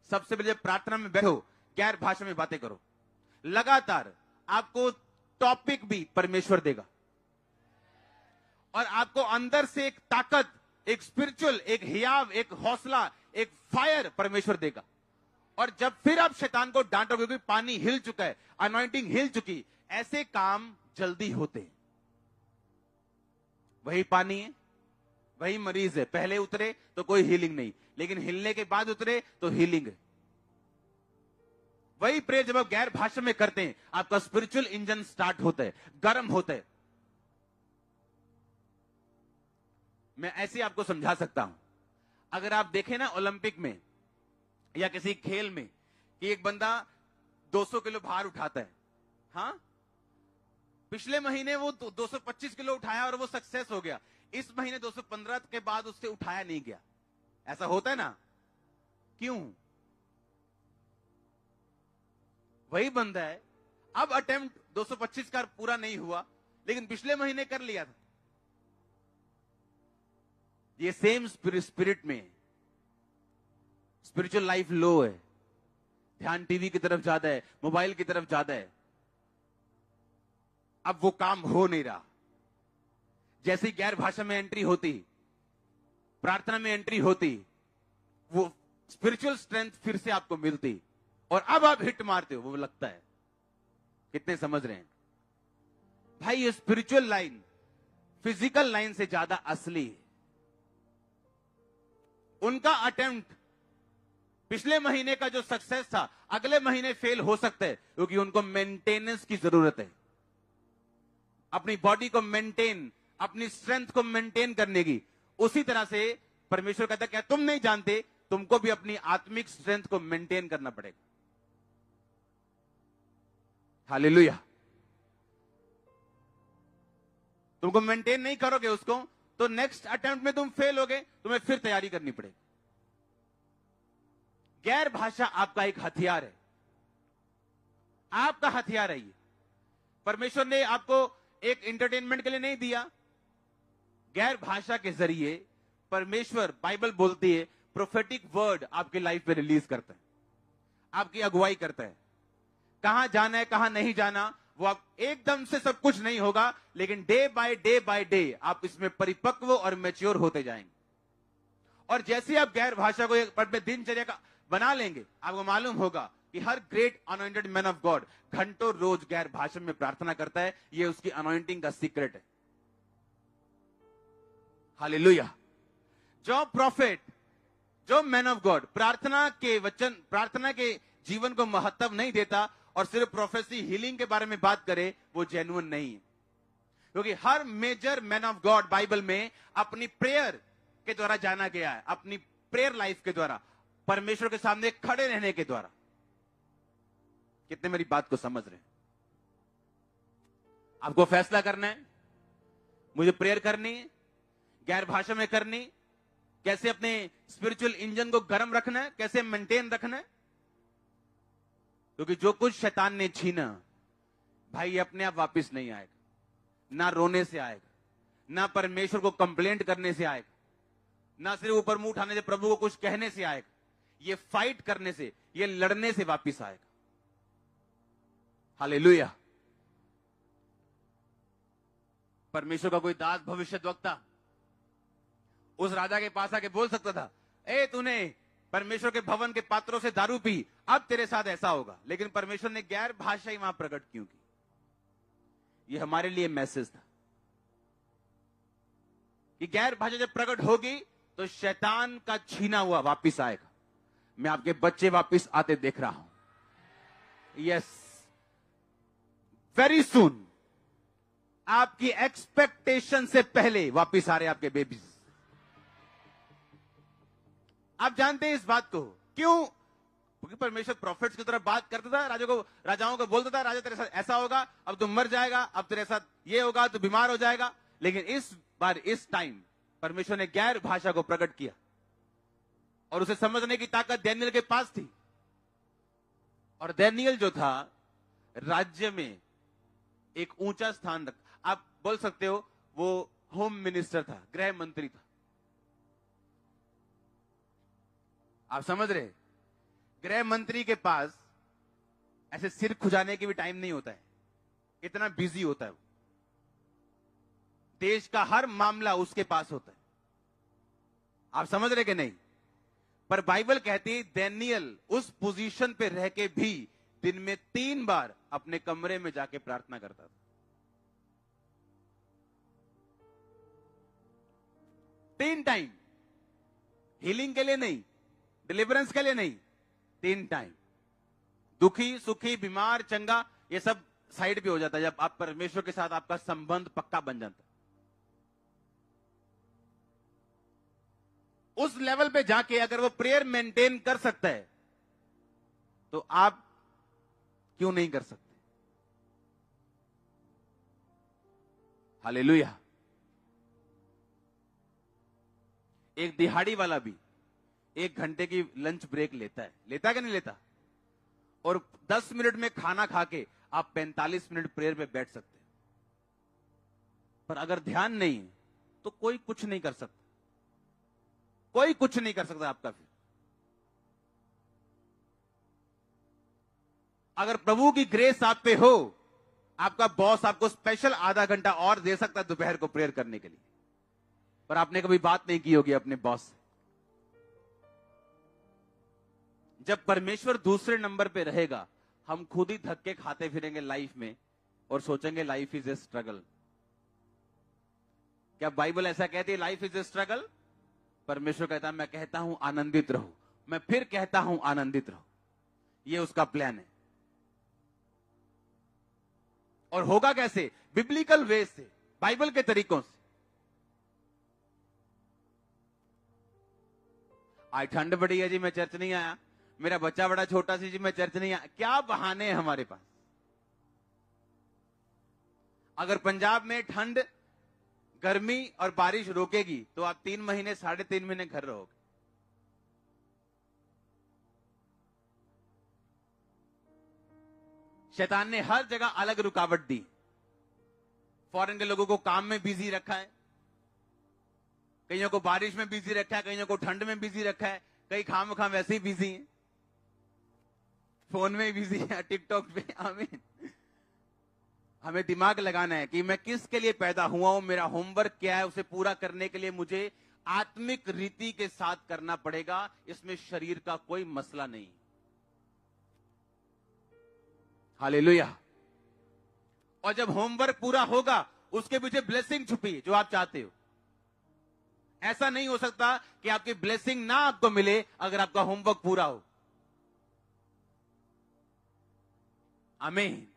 सबसे पहले जब प्रार्थना में बैठो, गैर भाषा में बातें करो। लगातार आपको टॉपिक भी परमेश्वर देगा और आपको अंदर से एक ताकत, एक स्पिरिचुअल, एक हियाव, एक हौसला, एक फायर परमेश्वर देगा। और जब फिर आप शैतान को डांटोगे, क्योंकि पानी हिल चुका है, अनॉइंटिंग हिल चुकी, ऐसे काम जल्दी होते हैं। वही पानी है, वही मरीज है, पहले उतरे तो कोई हीलिंग नहीं, लेकिन हिलने के बाद उतरे तो हीलिंग है। वही प्रेयर जब आप गैर भाषा में करते हैं, आपका स्पिरिचुअल इंजन स्टार्ट होता है, गर्म होता है। मैं ऐसे आपको समझा सकता हूं। अगर आप देखें ना ओलंपिक में या किसी खेल में कि एक बंदा 200 किलो भार उठाता है, हां, पिछले महीने वो 225 किलो उठाया और वो सक्सेस हो गया। इस महीने 215 के बाद उससे उठाया नहीं गया। ऐसा होता है ना? क्यों? वही बंदा है, अब अटेम्प्ट 225 का पूरा नहीं हुआ, लेकिन पिछले महीने कर लिया था। ये सेम स्पिरिट में स्पिरिचुअल लाइफ लो है, ध्यान टीवी की तरफ ज्यादा है, मोबाइल की तरफ ज्यादा है, अब वो काम हो नहीं रहा। जैसी गैर भाषा में एंट्री होती, प्रार्थना में एंट्री होती, वो स्पिरिचुअल स्ट्रेंथ फिर से आपको मिलती और अब आप हिट मारते हो। वो लगता है, कितने समझ रहे हैं भाई? ये स्पिरिचुअल लाइन फिजिकल लाइन से ज्यादा असली है। उनका अटेम्प्ट पिछले महीने का जो सक्सेस था, अगले महीने फेल हो सकता है, क्योंकि उनको मेंटेनेंस की जरूरत है। अपनी बॉडी को मेंटेन, अपनी स्ट्रेंथ को मेंटेन करने की। उसी तरह से परमेश्वर कहता है, क्या तुम नहीं जानते, तुमको भी अपनी आत्मिक स्ट्रेंथ को मेंटेन करना पड़ेगा। हालेलुया। तुमको मेंटेन नहीं करोगे उसको, तो नेक्स्ट अटेम्प्ट में तुम फेल होगे, तुम्हें फिर तैयारी करनी पड़ेगी। गैर भाषा आपका एक हथियार है, आपका हथियार है ये। परमेश्वर ने आपको एक एंटरटेनमेंट के लिए नहीं दिया। गैर भाषा के जरिए परमेश्वर, बाइबल बोलती है, प्रोफेटिक वर्ड आपके लाइफ पे रिलीज करता है, आपकी अगुवाई करता है। कहां जाना है, कहां नहीं जाना, वो आप एकदम से सब कुछ नहीं होगा, लेकिन डे बाय डे आप इसमें परिपक्व और मैच्योर होते जाएंगे। और जैसे आप गैर भाषा को एक अपने दिनचर्या का बना लेंगे, आपको मालूम होगा कि हर great anointed man of God घंटों रोज गैर भाषा में प्रार्थना करता है। ये उसकी अनॉइंटिंग का सीक्रेट है। हालेलुया। जो प्रॉफिट, जो मैन ऑफ गॉड प्रार्थना के वचन, प्रार्थना के जीवन को महत्व नहीं देता और सिर्फ प्रोफेसी, हीलिंग के बारे में बात करे, वो जेन्युइन नहीं है। क्योंकि हर major man of God Bible में अपनी प्रेयर के द्वारा जाना गया है, अपनी प्रेयर लाइफ के द्वारा, परमेश्वर के सामने खड़े रहने के द्वारा। कितने मेरी बात को समझ रहे हैं? आपको फैसला करना है, मुझे प्रेयर करनी है, गैर भाषा में करनी, कैसे अपने स्पिरिचुअल इंजन को गर्म रखना है, कैसे मेंटेन रखना है। क्योंकि जो कुछ शैतान ने छीना भाई, ये अपने आप वापस नहीं आएगा। ना रोने से आएगा, ना परमेश्वर को कंप्लेंट करने से आएगा, ना सिर्फ ऊपर मुंह उठाने से, प्रभु को कुछ कहने से आएगा। ये फाइट करने से, ये लड़ने से वापस आएगा। हालेलुया। परमेश्वर का कोई दास, भविष्यद्वक्ता उस राजा के पास आके बोल सकता था, ए तूने परमेश्वर के भवन के पात्रों से दारू पी, अब तेरे साथ ऐसा होगा। लेकिन परमेश्वर ने गैर भाषा ही वहां प्रकट क्यों की? ये हमारे लिए मैसेज था कि गैर भाषा जब प्रकट होगी तो शैतान का छीना हुआ वापिस आएगा। मैं आपके बच्चे वापिस आते देख रहा हूं। यस, वेरी सून, आपकी एक्सपेक्टेशन से पहले वापिस आ रहे आपके बेबीज। आप जानते हैं इस बात को क्यों? क्योंकि परमेश्वर प्रॉफिट्स की तरफ बात करता था, राजाओं को बोलता था, राजा तेरे साथ ऐसा होगा, अब तुम मर जाएगा, अब तेरे साथ ये होगा, तू बीमार हो जाएगा। लेकिन इस बार, इस टाइम परमेश्वर ने गैर भाषा को प्रकट किया और उसे समझने की ताकत डैनियल के पास थी। और डैनियल जो था, राज्य में एक ऊंचा स्थान रख, आप बोल सकते हो वो होम मिनिस्टर था, गृह मंत्री था। आप समझ रहे? गृह मंत्री के पास ऐसे सिर खुजाने के भी टाइम नहीं होता है, इतना बिजी होता है वो। देश का हर मामला उसके पास होता है। आप समझ रहे कि नहीं? पर बाइबल कहती है दानियेल उस पोजीशन पे रह के भी दिन में 3 बार अपने कमरे में जाके प्रार्थना करता था। 3 टाइम, हीलिंग के लिए नहीं, डिलीवरेंस के लिए नहीं, 3 टाइम। दुखी, सुखी, बीमार, चंगा, ये सब साइड पे हो जाता है जब आप परमेश्वर के साथ आपका संबंध पक्का बन जाता है। उस लेवल पे जाके अगर वो प्रेयर मेंटेन कर सकता है तो आप क्यों नहीं कर सकते? हालेलुया। एक दिहाड़ी वाला भी 1 घंटे की लंच ब्रेक लेता है कि नहीं लेता? और 10 मिनट में खाना खा के आप 45 मिनट प्रेयर पे बैठ सकते हैं। पर अगर ध्यान नहीं है तो कोई कुछ नहीं कर सकता, कोई कुछ नहीं कर सकता आपका। फिर अगर प्रभु की ग्रेस आप पे हो, आपका बॉस आपको स्पेशल आधा घंटा और दे सकता है दोपहर को प्रेयर करने के लिए, पर आपने कभी बात नहीं की होगी अपने बॉस से। जब परमेश्वर दूसरे नंबर पे रहेगा, हम खुद ही धक्के खाते फिरेंगे लाइफ में और सोचेंगे लाइफ इज ए स्ट्रगल। क्या बाइबल ऐसा कहती है लाइफ इज ए स्ट्रगल? परमेश्वर कहता है मैं कहता हूं आनंदित रहो, मैं फिर कहता हूं आनंदित रहो। ये उसका प्लान है। और होगा कैसे? बिब्लिकल वे से, बाइबल के तरीकों से। आज ठंड बड़ी है जी, मैं चर्च नहीं आया, मेरा बच्चा बड़ा छोटा सी जी, मैं चर्च नहीं आया। क्या बहाने हैं हमारे पास? अगर पंजाब में ठंड, गर्मी और बारिश रोकेगी तो आप 3 महीने 3.5 महीने घर रहोगे। शैतान ने हर जगह अलग रुकावट दी। फॉरेन के लोगों को काम में बिजी रखा है, कईयों को बारिश में बिजी रखा है, कईयों को ठंड में बिजी रखा है, कई खाम खाम वैसे ही बिजी हैं, फोन में बिजी है, टिकटॉक पे। आमीन। हमें दिमाग लगाना है कि मैं किसके लिए पैदा हुआ हूं, मेरा होमवर्क क्या है, उसे पूरा करने के लिए मुझे आत्मिक रीति के साथ करना पड़ेगा। इसमें शरीर का कोई मसला नहीं। हालेलुया। और जब होमवर्क पूरा होगा, उसके पीछे ब्लेसिंग छुपी है जो आप चाहते हो। ऐसा नहीं हो सकता कि आपकी ब्लेसिंग ना आपको मिले अगर आपका होमवर्क पूरा हो। आमीन।